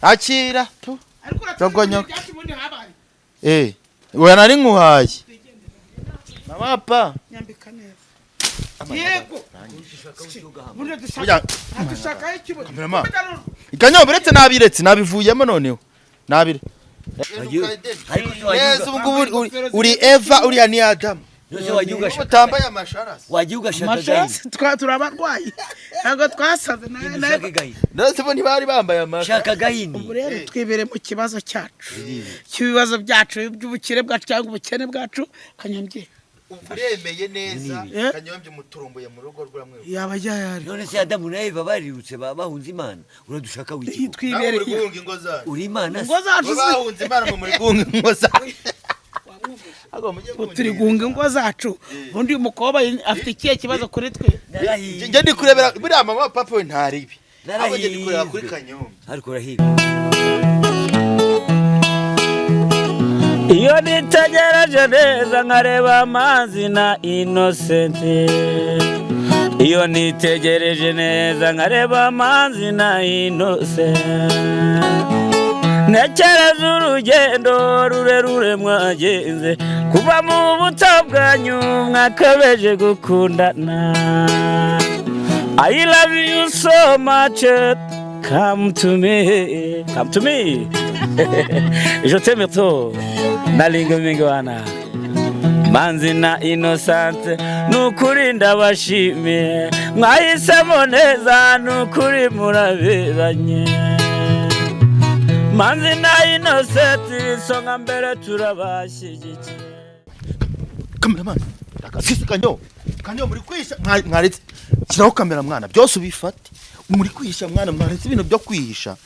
akira tu jogonyo we nari nkuhaye mama nyambika neza yego muri dushaka ikibuno ikanyo biretse nabiretse nabivuyemo noneho nabire uri Eva uri ani Adam Nose wagiuga utambaye amasharasi wagiuga shaka masharasi turabarwayi ntago twasaze nose bo ntibari bambaye amasharasi shaka gahini ubu rero twibere mu kibazo cyacu cy'ibibazo byacu by'ubukire bwacu cyangwa ubukene bwacu Kanyombye uremeye neza Kanyombye muturumbuye mu rugo rwamwe yaba yari none se Adamu na Eva barirutse bahunze Imana uradushaka wiki twibere ingo zacu uri Imana ingo zacu bahunze Imana mu muri gunga ingo zacu turi gunga ingo zacu undi umukobwa afite ikihe kibazo kuri twe nje ndi kurebera buri mama papa we ntaribi abo nje ndi kureba kuri Kanyombye ariko urahiga iyo nitegereje neza nkareba amazi na Innocent iyo nitegereje neza nkareba amazi na Innocent nekereza urugendo rurerure mwagenze kuva mu buto bwanyu mwakabeje gukundana I love you so much come to me je t'aime trop nalinga mingi wana Manzi na Innocent nukuri ndabashimiye mwahisemo neza nukuri muraberanye Manzi na Innocent songa mbere turabashyigikiye cameraman sisi Kanyo muri kwisha mwaretse kiraho kamera mwana byose ubifate muri kwisha mwana mwaretse ibintu byo kwihisha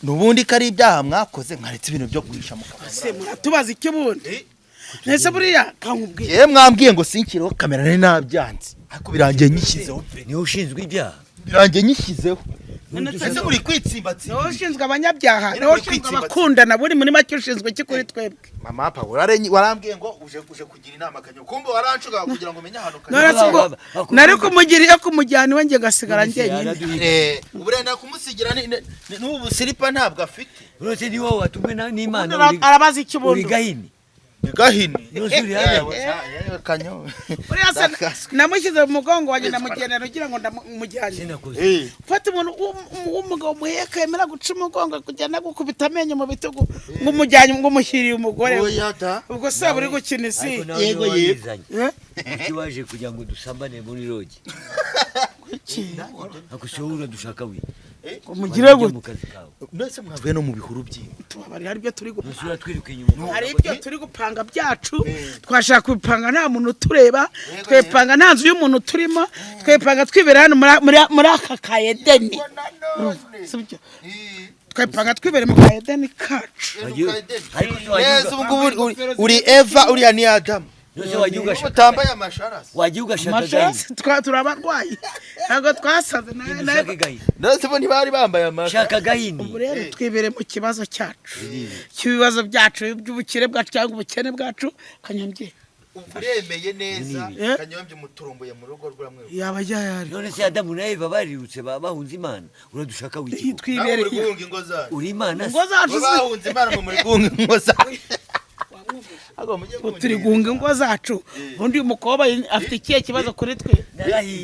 nubundi kari ibyaha mwakoze mwaretse ibintu byo kwisha mukase muratubaza ikibundi nese buriya kankubwiye mwambwiye ngo sinkiraho kamera nari nabyanze ariko birangiye nyishyizeho ni ushinzwe ibyaha birangiye nyishyizeho nese muri kwitsimbatsi no ushinzwe abanyabyaha no ushinzwe abakundana buri muri make ushinzwe iki kuri twebwe mama pa warambwiye ngo uje kugira inama Kanyo kumbe waranshuga kugira ngo menye ahantu Kanyo nari kumugiriye kumujyana iwe nge ngasigara njyenyine uburenda kumusigira n'ubu silipa ntabwo afite uretse ni wowe watumwe n'Imana arabaza ikibundo uri gahini gahini nusuri hano Kanyo uriya namushyize mu mugongo wanjye namugenera ugira ngo ndamujyane fata umuntu w'umugabo muheka yemera guca umugongo kujyana gukubita amenyo mu bitugu ngo umujyanye ngo umushyiriye umugore ubwo se buri gukina isi yego iki waje kugira ngo dusambane muri rogi akushobora dushaka wi umugire gute nese mwavuye no mu bihuru byinshi tubari hari byo turi gupanga twiruka inyuma hari ibyo turi gupanga byacu twashaka kubipanga nta muntu tureba twepanga nta nzu y'umuntu turimo twepanga twibera hano muri aka kayedeni sibyo twepanga twibere mu kayedeni kacu nese uri Eva uri ani Adam nose wagiuga shaka utambaye amasharasi wagiuga shaka gahini turabarwayi ntago twasaze nose bo ntibari bambaye amasharasi shaka gahini ubu rero twibere mu kibazo cyacu cy'ibibazo byacu by'ubukire bwacu cyangwa ubukene bwacu Kanyombye uremeye neza Kanyombye muturumbuye mu rugo rwamwe yaba yari none se Adamu na Eva barirutse bahunze Imana uradushaka wiki twibere ingo zacu uri Imana ingo zacu bahunze Imana mu muri gunga ingo zacu turi gunga ingo zacu undi umukobwa afite ikihe kibazo kuri twe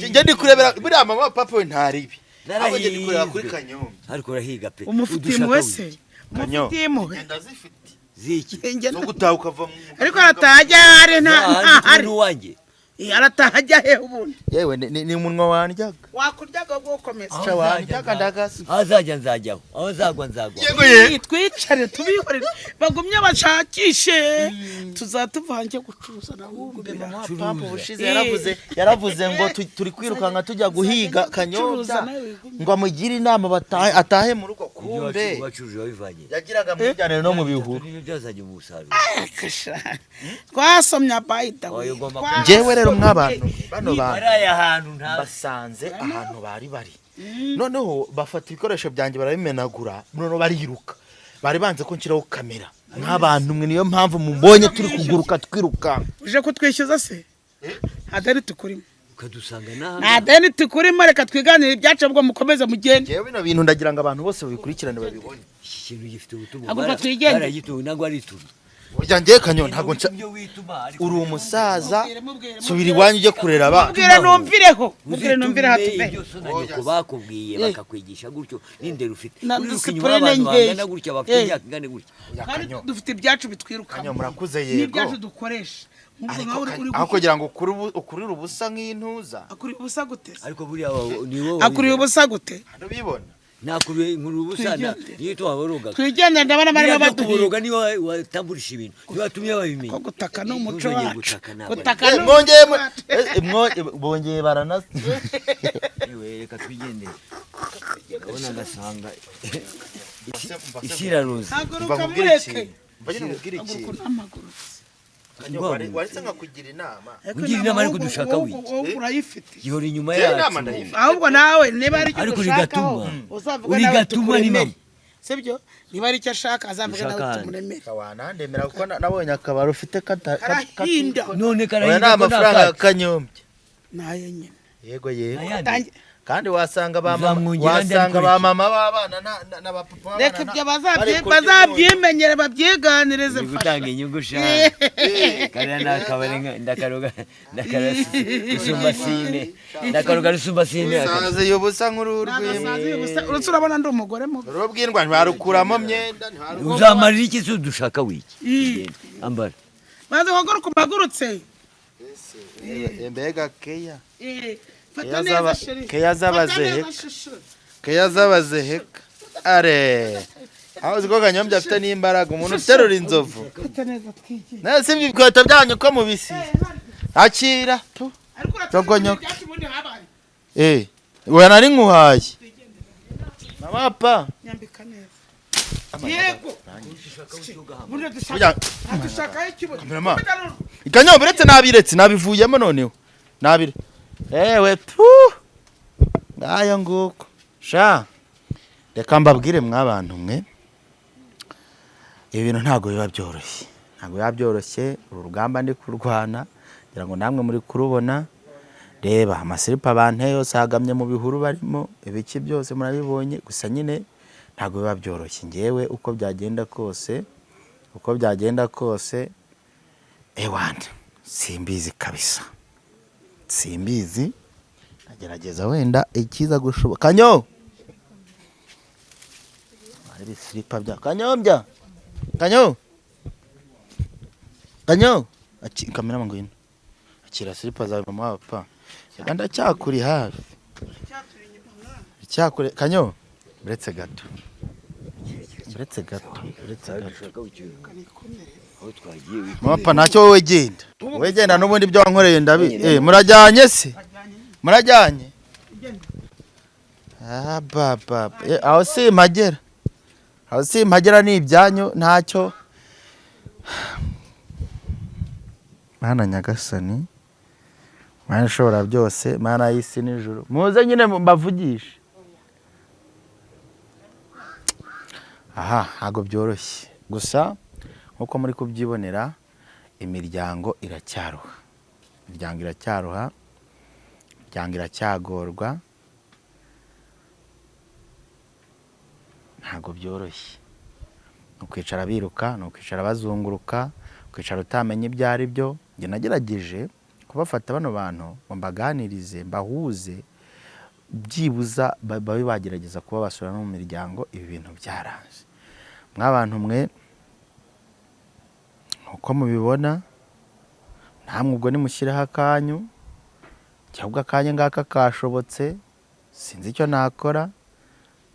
nje ndi kurebera buri mama papa we ntaribi abo nje ndi kureba kuri Kanyombye ariko urahiga pe umufitiye wese umufitiye ndazifite ziki no gutaha ukava ariko aratajya hari hari wanjye aratajya he ubundi yewe ni umunwa wandyaga wakuryaga bwo komeza wandyaga ndagasa azajya nzajyaho aho zagwa twicare tubihorere bagumye bashakishe tuzatuvange gucuruza nahubwo papa bushize yaravuze ngo turi kwirukanka tujya guhiga Kanyombye ngo amugire inama atahe mu rugo kumbe bacuruje babivanye yagiraga mujyanire no mu bihuru byazanye umusaruro twasomya bayita njewe rero mw'abantu bano bantu basanze ahantu bari noneho bafata ibikoresho byanjye barabimenagura noneho bariruka bari banze ko nshyiraho kamera nk'abantu mwe niyo mpamvu mubonye turi kuguruka twiruka uje kutwishyuza se hadari tukurimo ukadusanga naha nta deni tukurimo reka twiganire ibyacu bwo mukomeze mugende yewe bino bintu ndagira ngo abantu bose babikurikirane babibone iki kintu gifite ubutumwa Agomba twigende. baragituwe ntabwo ari tubi burya ngiye kanyo ntabwo nca ibyo wituma ariko uri umusaza subira iwanyu ujye kurera abana mubwire numvireho mubwire numvire uzitume hatupe byose nyoko bakubwiye bakakwigisha gutyo n'indero ufite Na uriruka discipline inyuma y'abantu nkeya. bangana gutya bafite imyaka ingana gutya kandi dufite ibyacu bitwiruka kanyo murakuze n'ibyacu yego dukoresha ariko aho kugira ngo ukurire ubusa nk'intuza akuriye ubusa gute ariko buriya ni wowe akuriye ubusa gute ndabibona nakuriye inkuru ubusana Twigende. niyo twaboroga twigende ndabona barimo batuburoga baduhiga niyo watamburisha ibintu niyo watumye babimenya ko gutaka ni umuco Ntuzongere wacu gutaka ntabwo gutaka Eh, ni mwongeye bongeye baranasa yewe reka twigendere ndabona ngasanga isi iraruzi haguruka mbabwire mureke ikintu mbagire mubwire haguruka ikintu unamagurutse waretse nkakugira inama Ugira inama ariko dushaka wiki. wowe urayifite gihora inyuma Njye inama yacu ndayifite. ahubwo nawe niba ari icyo Ariko dushakaho rigatuma. uzavuga Uri nawe gatuma ni tukuremere mama. sibyo niba ari icyo ashaka azavuga nawe Ushaka tumuremere wanandemera kuko nabonye akabari ufite karahinda none oya karahinda ni amafaranga ya kanyombya nayo nyine yego yego ayandi kandi wasanga ba mama Uzamwongera andi wasanga ariko ba iki? mama b'abana na ba papa b'abana reka ibyo bari kurya bazabyimenyere babyiganirize uri gutanga inyungu sha kariya ni akabari ndakaroga rusumba sine ndakaroga rusumba sine saze yubusa nk'uruhu rw'imbwa uretse urabona ndi umugore mubi uruhu bw'indwa ntibarukuramo myenda ntibarukuramo uzamarira iki se dushaka wiki ambara maze uhaguruke umagurutse mbega keya fata Keya neza z'aba- sheri keya z'abazeheka. Fata neza, shushu. keya z'abazeheka are aho uzi ko kanyombya afite n'imbaraga umuntu uterura inzovu fata neza twigire nawe si ibyo bikweto byanyu ko mubisi akira tu ariko Dogonyoka. ibyacu ubundi habaye we nari nkuhaye mama pa nyambika neza yego ubundi Burya- dushakaho ikibuga Kameraman. ikanyombya uretse nabiretse nabivuyemo noneho nabire ewe tu ngayo nguko sha reka mbabwire mwabantu mwe ibi bintu ntabwo biba byoroshye uru rugamba ndi kurwana ngira ngo namwe muri kurubona reba amasiripa banteye yose ahagamye mu bihuru barimo ibiki byose murabibonye gusa nyine ntabwo biba byoroshye ngewe uko byagenda kose ewana simbizi kabisa simbizi agerageza wenda ikiza gushoboka kanyo ari bisiripa bya kanyombya kanyo kamera ngo ino akira siripa zawe mama wa papa yaganda cyakuri hafi cyakuri kanyo uretse gato dushaka wiki aho twagiye wiki mama papa ntacyo wowe genda n'ubundi ibyo wankoreye ndabi murajyanye se murajyanye baba aho si mpagera ni ibyanyu ntacyo mana nyagasani mana ishobora byose mana y'isi n'ijuru muze nyine mbavugishe aha ntabwo byoroshye gusa nk'uko muri kubyibonera imiryango iracyaruha imiryango iracyagorwa ntabwo byoroshye ni ukwicara biruka ni ukwicara bazunguruka kwicara utamenya ibyo ari byo njye nagerageje kubafata bano bantu ngo mbaganirize mbahuze byibuza babe bagerageza kuba basura no mu miryango ibi bintu byaranze mw'abantu mwe uko mubibona namwe ubwo nimushyireho akanyu cyangwa akanya ngaka kashobotse sinzi icyo nakora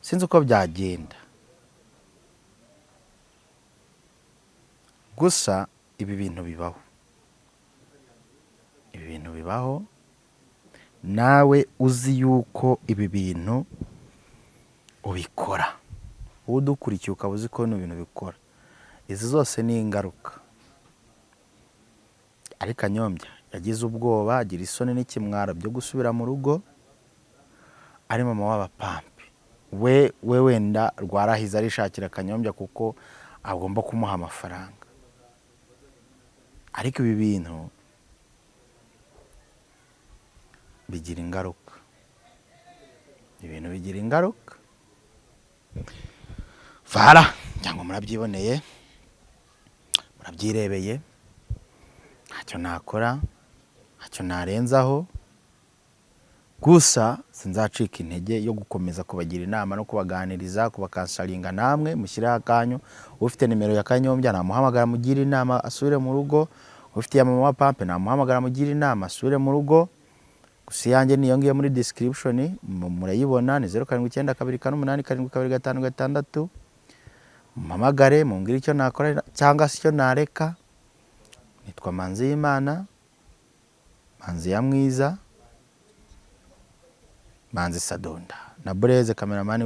sinzi uko byagenda gusa ibi bintu bibaho nawe uzi yuko ibi bintu ubikora wowe udukurikiye ukaba uzi ko bino bintu bikora izi zose ni ingaruka ariko kanyombya yagize ubwoba agira isoni n'ikimwaro byo gusubira mu rugo ari mama w'abapampe we wenda rwarahize arishakira kanyombya kuko agomba kumuha amafaranga ariko ibi bintu bigira ingaruka, ibintu bigira ingaruka. Vara cyangwa murabyiboneye, murabyirebeye, ntacyo nakora, ntacyo narenzaho, gusa sinzacika intege yo gukomeza kubagira inama no kubaganiriza, kubakansaringa. Namwe mushyiraho akanyu, ufite nimero ya Kanyombya namuhamagara mugira inama asubire mu rugo, ufite ya mama wa Pampe namuhamagara mugira inama asubire mu rugo. Gusa yanjye niyo ngiye muri description murayibona, ni 0792487256. Muhamagare mumbwire icyo nakora cyangwa se icyo nareka. Nitwa Manzi y'Imana, Manzi ya Mwiza, Manzi Sadonda na Bureze cameraman.